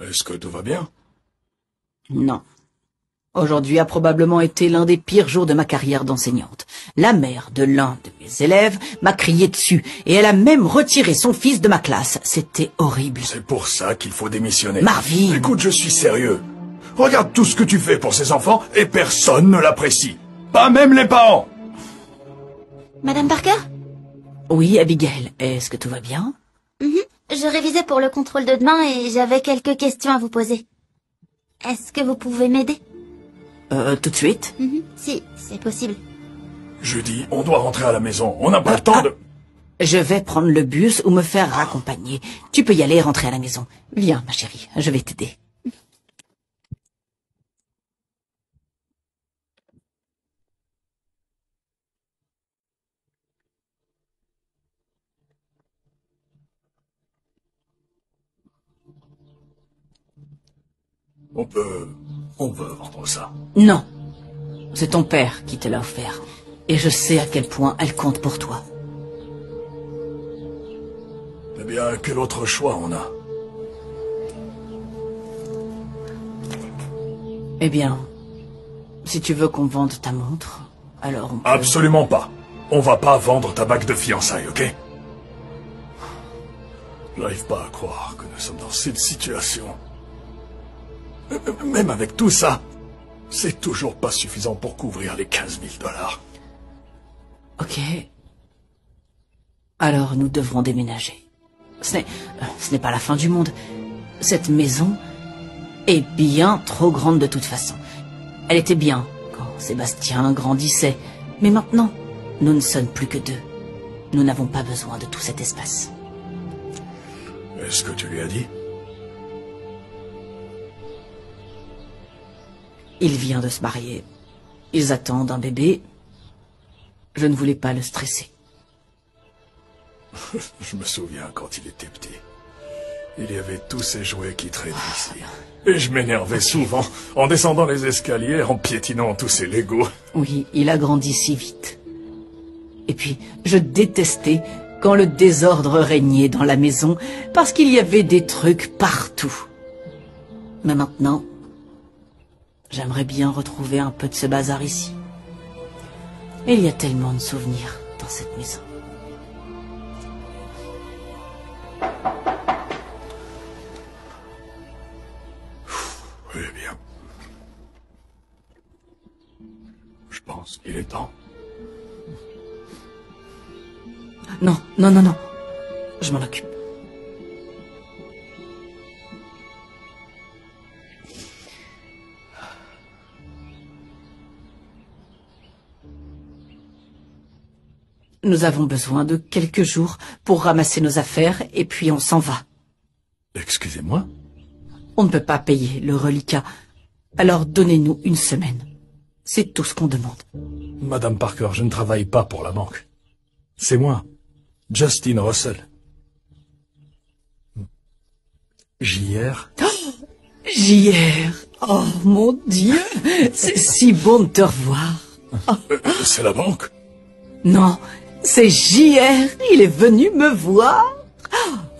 Est-ce que tout va bien? Non. Aujourd'hui a probablement été l'un des pires jours de ma carrière d'enseignante. La mère de l'un de mes élèves m'a crié dessus et elle a même retiré son fils de ma classe. C'était horrible. C'est pour ça qu'il faut démissionner. Marvin! Écoute, je suis sérieux. Regarde tout ce que tu fais pour ces enfants et personne ne l'apprécie. Pas même les parents. Madame Parker? Oui, Abigail, est-ce que tout va bien? Je révisais pour le contrôle de demain et j'avais quelques questions à vous poser. Est-ce que vous pouvez m'aider? Tout de suite? Si, c'est possible. Je dis, on doit rentrer à la maison. On n'a pas le temps de... Je vais prendre le bus ou me faire raccompagner. Tu peux y aller et rentrer à la maison. Viens, ma chérie, je vais t'aider. On peut vendre ça. Non. C'est ton père qui te l'a offert. Et je sais à quel point elle compte pour toi. Eh bien, quel autre choix on a? Eh bien, si tu veux qu'on vende ta montre, alors on peut... Absolument pas. On va pas vendre ta bague de fiançailles, ok? J'arrive pas à croire que nous sommes dans cette situation. Même avec tout ça, c'est toujours pas suffisant pour couvrir les 15 000 $. Ok. Alors nous devrons déménager. Ce n'est pas la fin du monde. Cette maison est bien trop grande de toute façon. Elle était bien quand Sébastien grandissait. Mais maintenant, nous ne sommes plus que deux. Nous n'avons pas besoin de tout cet espace. Est-ce que tu lui as dit? Il vient de se marier. Ils attendent un bébé. Je ne voulais pas le stresser. Je me souviens quand il était petit. Il y avait tous ces jouets qui traînaient ici. Et je m'énervais souvent en descendant les escaliers, en piétinant tous ces Legos. Oui, il a grandi si vite. Et puis, je détestais quand le désordre régnait dans la maison parce qu'il y avait des trucs partout. Mais maintenant, j'aimerais bien retrouver un peu de ce bazar ici. Et il y a tellement de souvenirs dans cette maison. Eh bien, je pense qu'il est temps. Non, non, non, non. Je m'en occupe. Nous avons besoin de quelques jours pour ramasser nos affaires et puis on s'en va. Excusez-moi? On ne peut pas payer le reliquat. Alors donnez-nous une semaine. C'est tout ce qu'on demande. Madame Parker, je ne travaille pas pour la banque. C'est moi, Justin Russell. JR? JR, oh mon Dieu, c'est si bon de te revoir. C'est la banque? Non, c'est JR, il est venu me voir.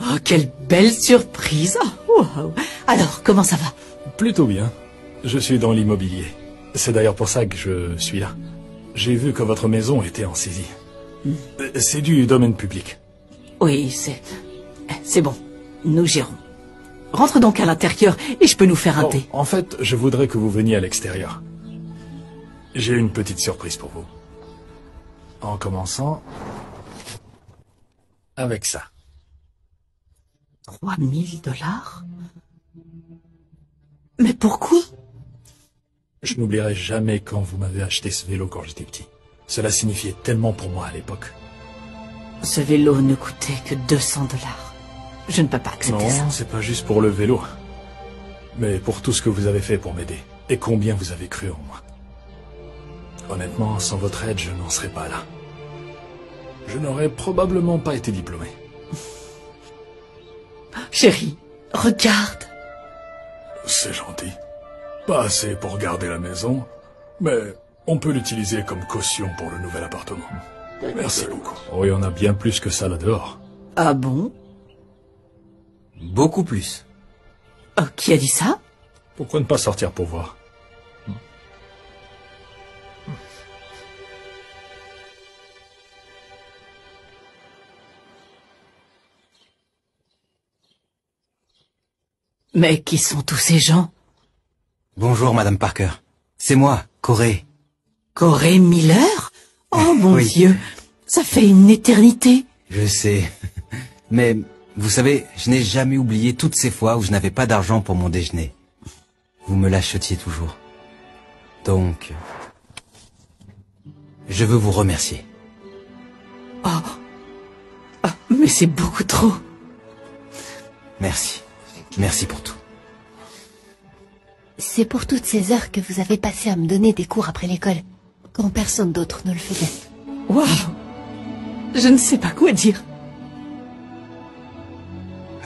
Oh, quelle belle surprise. Oh, wow. Alors, comment ça va? Plutôt bien. Je suis dans l'immobilier. C'est d'ailleurs pour ça que je suis là. J'ai vu que votre maison était en saisie. C'est du domaine public. Oui, c'est bon, nous gérons. Rentre donc à l'intérieur et je peux nous faire un thé. En fait, je voudrais que vous veniez à l'extérieur. J'ai une petite surprise pour vous. En commençant avec ça. 3 000 $? Mais pourquoi? Je n'oublierai jamais quand vous m'avez acheté ce vélo quand j'étais petit. Cela signifiait tellement pour moi à l'époque. Ce vélo ne coûtait que 200 $. Je ne peux pas accepter ça. Non, c'est pas juste pour le vélo. Mais pour tout ce que vous avez fait pour m'aider. Et combien vous avez cru en moi. Honnêtement, sans votre aide, je n'en serais pas là. Je n'aurais probablement pas été diplômé. Chérie, regarde. C'est gentil. Pas assez pour garder la maison, mais on peut l'utiliser comme caution pour le nouvel appartement. Merci beaucoup. Oh, il y en a bien plus que ça là dehors. Ah bon? Beaucoup plus. Oh, qui a dit ça? Pourquoi ne pas sortir pour voir? Mais qui sont tous ces gens? Bonjour, Madame Parker. C'est moi, Corey. Corey Miller? Oh mon Oui. Dieu, ça fait une éternité. Je sais. Mais, vous savez, je n'ai jamais oublié toutes ces fois où je n'avais pas d'argent pour mon déjeuner. Vous me l'achetiez toujours. Donc, je veux vous remercier. Mais c'est beaucoup trop. Merci. Merci pour tout. C'est pour toutes ces heures que vous avez passé à me donner des cours après l'école, quand personne d'autre ne le faisait. Waouh! Je ne sais pas quoi dire.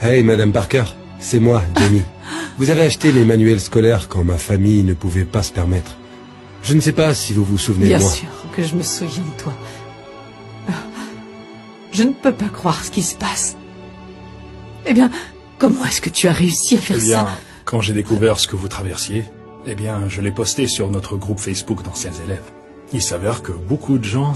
Hey, Madame Parker, c'est moi, Jenny. Vous avez acheté les manuels scolaires quand ma famille ne pouvait pas se permettre. Je ne sais pas si vous vous souvenez Bien de moi. sûr que je me souviens de toi. Je ne peux pas croire ce qui se passe. Eh bien, comment est-ce que tu as réussi à faire Eh bien, ça? quand j'ai découvert ce que vous traversiez, eh bien, je l'ai posté sur notre groupe Facebook d'anciens élèves. Il s'avère que beaucoup de gens